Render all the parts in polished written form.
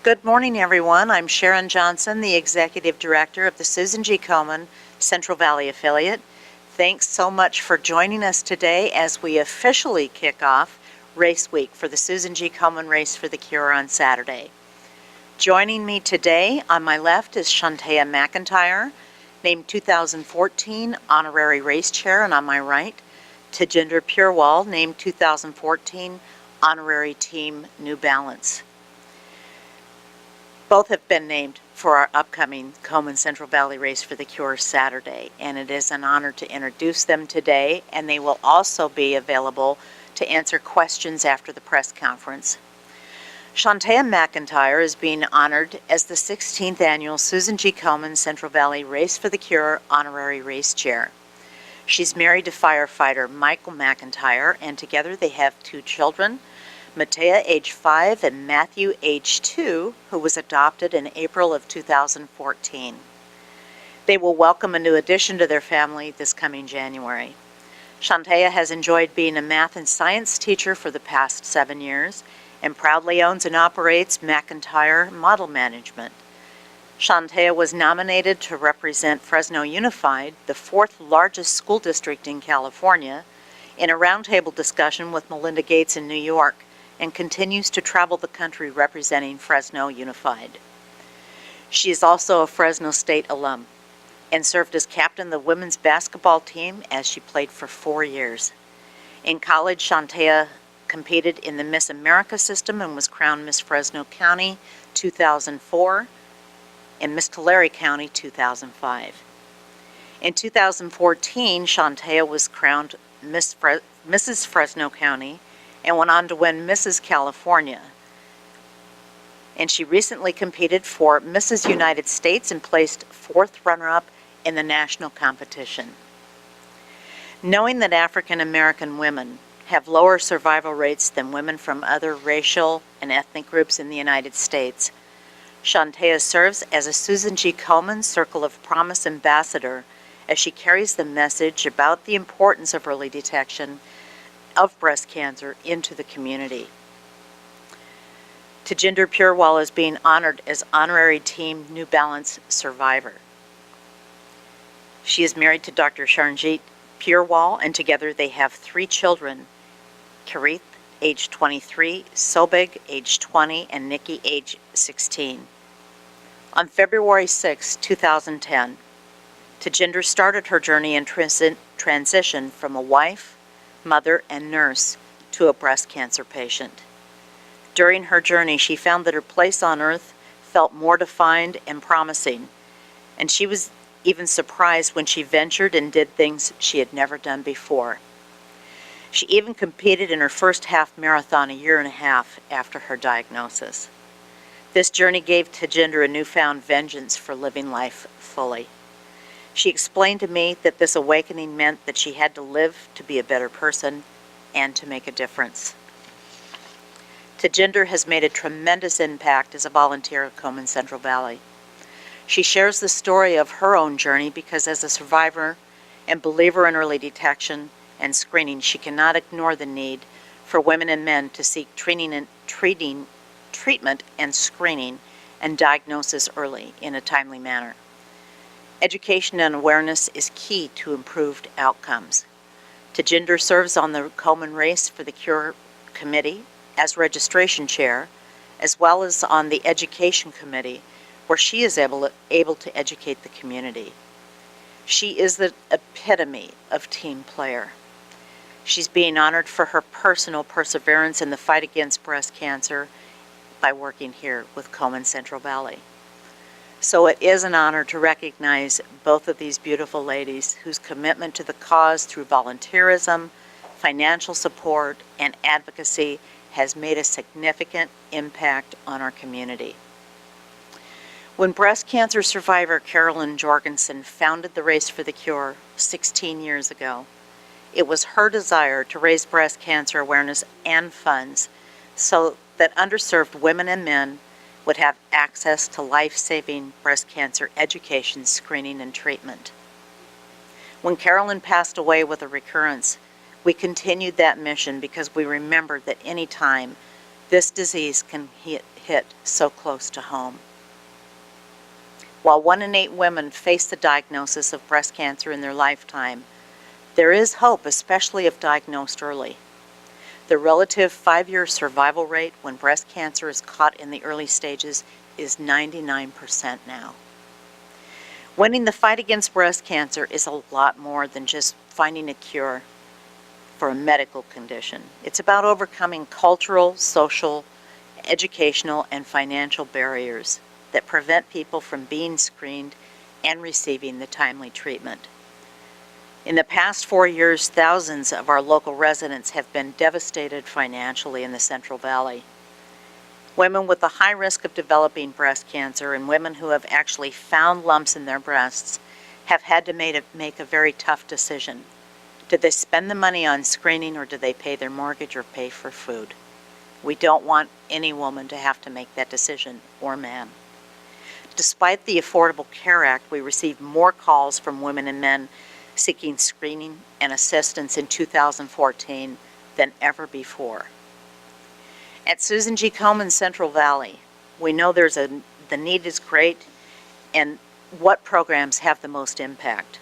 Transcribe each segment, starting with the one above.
Good morning, everyone. I'm Sharon Johnson, the Executive Director of the Susan G. Komen Central Valley Affiliate. Thanks so much for joining us today as we officially kick off Race Week for the Susan G. Komen Race for the Cure on Saturday. Joining me today on my left is Chantea McIntryre, named 2014 Honorary Race Chair, and on my right, Tejinder Purewal, named 2014 Honorary Team New Balance. Both have been named for our upcoming Komen Central Valley Race for the Cure Saturday, and it is an honor to introduce them today, and they will also be available to answer questions after the press conference. Chantea McIntryre is being honored as the 16th Annual Susan G. Komen Central Valley Race for the Cure Honorary Race Chair. She's married to firefighter Michael McIntryre, and together they have two children, Matea, age 5, and Matthew, age 2, who was adopted in April of 2014. They will welcome a new addition to their family this coming January. Chantea has enjoyed being a math and science teacher for the past 7 years and proudly owns and operates McIntryre Model Management. Chantea was nominated to represent Fresno Unified, the 4th largest school district in California, in a roundtable discussion with Melinda Gates in New York, and continues to travel the country representing Fresno Unified. She is also a Fresno State alum and served as captain of the women's basketball team as she played for 4 years. In college, Chantea competed in the Miss America system and was crowned Miss Fresno County 2004 and Miss Tulare County 2005. In 2014, Chantea was crowned Mrs. Fresno County and went on to win Mrs. California. And she recently competed for Mrs. United States and placed 4th runner-up in the national competition. Knowing that African American women have lower survival rates than women from other racial and ethnic groups in the United States, Chantea serves as a Susan G. Komen Circle of Promise ambassador as she carries the message about the importance of early detection of breast cancer into the community. Tejinder Purewal is being honored as Honorary Team New Balance Survivor. She is married to Dr. Tejinder Purewal, and together they have 3 children, Karith, age 23, Sobig, age 20, and Nikki, age 16. On February 6, 2010, Tejinder started her journey and transition from a wife, mother, and nurse to a breast cancer patient. During her journey, she found that her place on earth felt more defined and promising, and she was even surprised when she ventured and did things she had never done before. She even competed in her first half marathon a year and a half after her diagnosis. This journey gave Tejinder a newfound vengeance for living life fully. She explained to me that this awakening meant that she had to live to be a better person and to make a difference. Tejinder has made a tremendous impact as a volunteer at Komen Central Valley. She shares the story of her own journey because as a survivor and believer in early detection and screening, she cannot ignore the need for women and men to seek treatment and screening and diagnosis early in a timely manner. Education and awareness is key to improved outcomes. Tejinder serves on the Komen Race for the Cure Committee as registration chair, as well as on the Education Committee, where she is able to educate the community. She is the epitome of team player. She's being honored for her personal perseverance in the fight against breast cancer by working here with Komen Central Valley. So it is an honor to recognize both of these beautiful ladies whose commitment to the cause through volunteerism, financial support, and advocacy has made a significant impact on our community. When breast cancer survivor Carolyn Jorgensen founded the Race for the Cure 16 years ago, it was her desire to raise breast cancer awareness and funds so that underserved women and men would have access to life-saving breast cancer education, screening, and treatment. When Carolyn passed away with a recurrence, we continued that mission because we remembered that any time This disease can hit so close to home. While 1 in 8 women face the diagnosis of breast cancer in their lifetime, there is hope, especially if diagnosed early. The relative 5-year survival rate when breast cancer is caught in the early stages is 99% now. Winning the fight against breast cancer is a lot more than just finding a cure for a medical condition. It's about overcoming cultural, social, educational, and financial barriers that prevent people from being screened and receiving the timely treatment. In the past 4 years, thousands of our local residents have been devastated financially in the Central Valley. Women with a high risk of developing breast cancer and women who have actually found lumps in their breasts have had to make a very tough decision. Do they spend the money on screening, or do they pay their mortgage or pay for food? We don't want any woman to have to make that decision, or man. Despite the Affordable Care Act, we received more calls from women and men seeking screening and assistance in 2014 than ever before. At Susan G. Komen Central Valley, we know the need is great, and what programs have the most impact.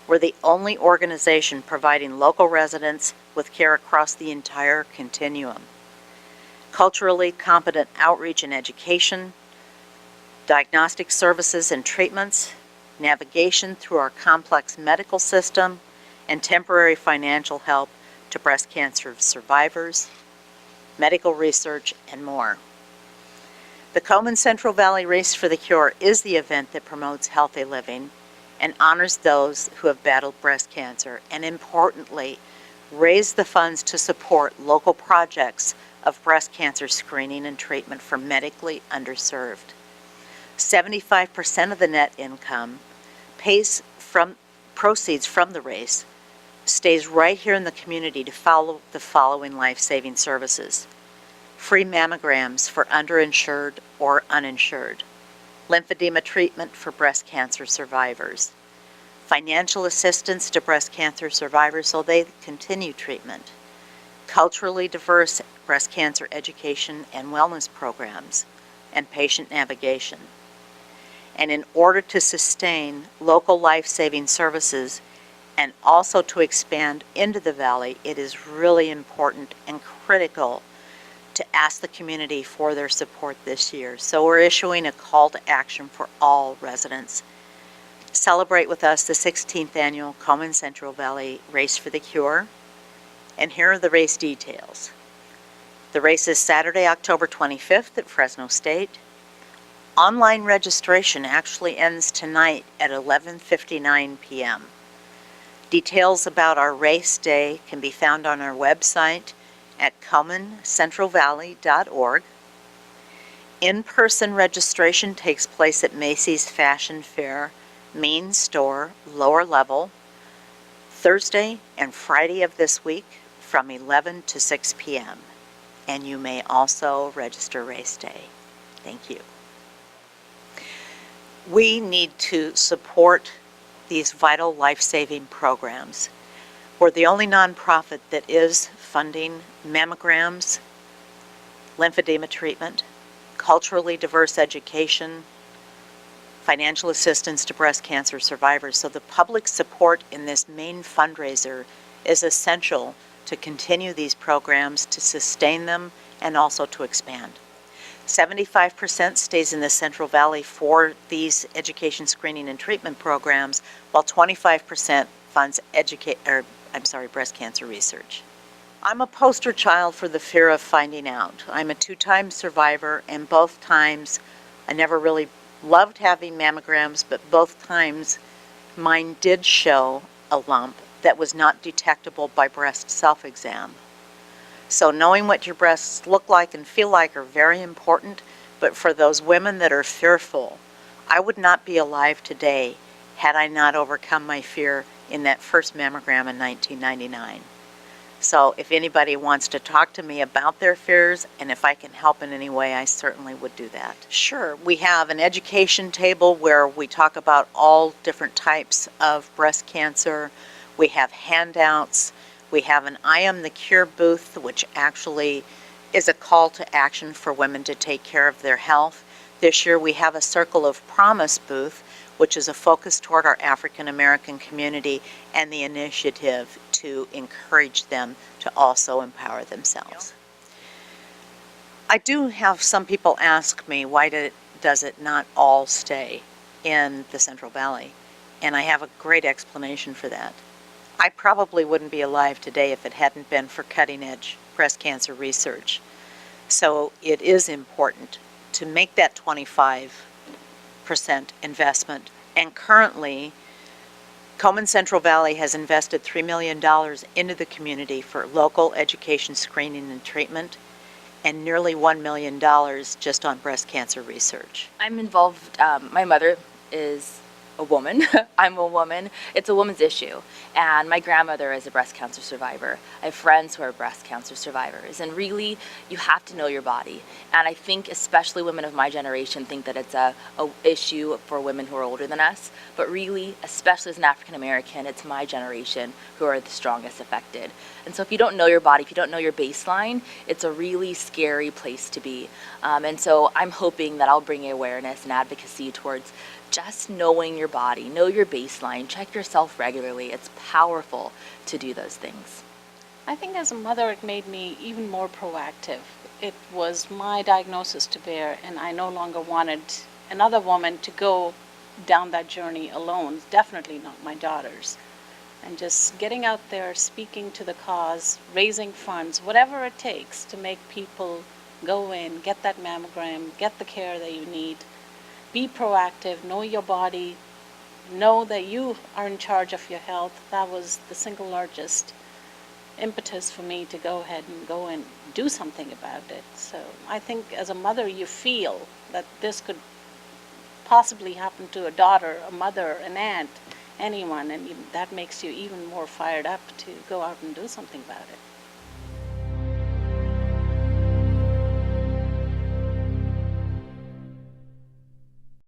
We're the only organization providing local residents with care across the entire continuum. Culturally competent outreach and education, diagnostic services and treatments, navigation through our complex medical system, and temporary financial help to breast cancer survivors, medical research, and more. The Komen Central Valley Race for the Cure is the event that promotes healthy living and honors those who have battled breast cancer, and importantly, raise the funds to support local projects of breast cancer screening and treatment for medically underserved. 75% of the net income proceeds from the race stays right here in the community to follow the following life-saving services: free mammograms for underinsured or uninsured, lymphedema treatment for breast cancer survivors, financial assistance to breast cancer survivors so they continue treatment, culturally diverse breast cancer education and wellness programs, and patient navigation. And in order to sustain local life-saving services and also to expand into the valley, it is really important and critical to ask the community for their support this year. So we're issuing a call to action for all residents. Celebrate with us the 16th annual Komen Central Valley Race for the Cure. And here are the race details. The race is Saturday, October 25th at Fresno State. Online registration actually ends tonight at 11:59 p.m. Details about our race day can be found on our website at KomenCentralValley.org. In-person registration takes place at Macy's Fashion Fair, main store, lower level, Thursday and Friday of this week from 11 to 6 p.m. And you may also register race day. Thank you. We need to support these vital life-saving programs. We're the only nonprofit that is funding mammograms, lymphedema treatment, culturally diverse education, financial assistance to breast cancer survivors. So the public support in this main fundraiser is essential to continue these programs, to sustain them, and also to expand. 75% stays in the Central Valley for these education, screening, and treatment programs, while 25% funds breast cancer research. I'm a poster child for the fear of finding out. I'm a 2-time survivor, and both times I never really loved having mammograms, but both times mine did show a lump that was not detectable by breast self-exam. So knowing what your breasts look like and feel like are very important, but for those women that are fearful, I would not be alive today had I not overcome my fear in that first mammogram in 1999. So if anybody wants to talk to me about their fears, and if I can help in any way, I certainly would do that. Sure, we have an education table where we talk about all different types of breast cancer. We have handouts. We have an I Am the Cure booth, which actually is a call to action for women to take care of their health. This year we have a Circle of Promise booth, which is a focus toward our African American community and the initiative to encourage them to also empower themselves. I do have some people ask me, why does it not all stay in the Central Valley? And I have a great explanation for that. I probably wouldn't be alive today if it hadn't been for cutting-edge breast cancer research. So it is important to make that 25% investment. And currently, Komen Central Valley has invested $3 million into the community for local education, screening, and treatment, and nearly $1 million just on breast cancer research. I'm involved, my mother is a woman, I'm a woman, it's a woman's issue, and my grandmother is a breast cancer survivor. I have friends who are breast cancer survivors, and really, you have to know your body. And I think especially women of my generation think that it's a issue for women who are older than us, but really, especially as an African American, it's my generation who are the strongest affected. And so if you don't know your body, if you don't know your baseline, it's a really scary place to be. And so I'm hoping that I'll bring awareness and advocacy towards just knowing your body, know your baseline, check yourself regularly. It's powerful to do those things. I think as a mother, it made me even more proactive. It was my diagnosis to bear, and I no longer wanted another woman to go down that journey alone, definitely not my daughters. And just getting out there, speaking to the cause, raising funds, whatever it takes to make people go in, get that mammogram, get the care that you need. Be proactive, know your body, know that you are in charge of your health. That was the single largest impetus for me to go ahead and go and do something about it. So I think as a mother, you feel that this could possibly happen to a daughter, a mother, an aunt, anyone, and that makes you even more fired up to go out and do something about it.